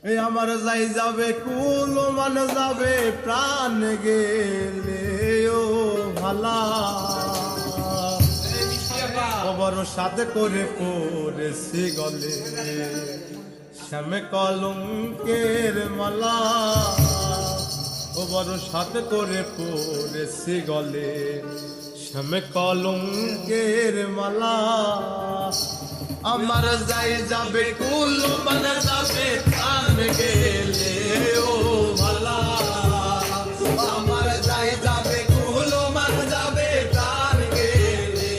এই আমার যাই যাবে কুল মান যাবে প্রাণ গেলে ও ভালা খবর সাথে করে পড়েছি গলে শ্যামে কলঙ্কের মালা খবর সাথে করে পড়েছি গলে শ্যামে কলঙ্কের মালা আমার যাই যাবে কুল মানে যাবে প্রাণ গেলে ও ভালা আমার যাই যাবে কুল মানে যাবে প্রাণ গেলে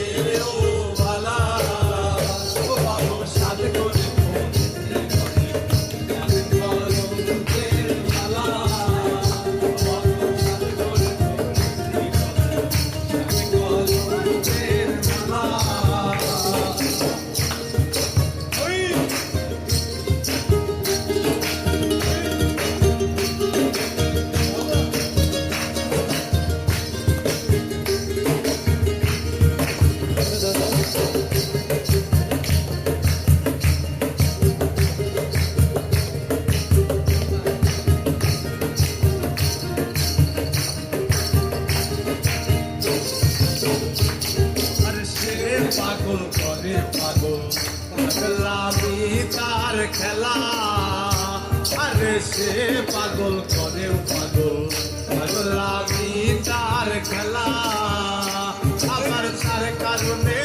ও ভালা ও বাবু সাথে করে পাগল করে পাগল পাগলামি তার খেলা আরে সে পাগল করে পাগল পাগলামি তার খেলা আবার তার কারণে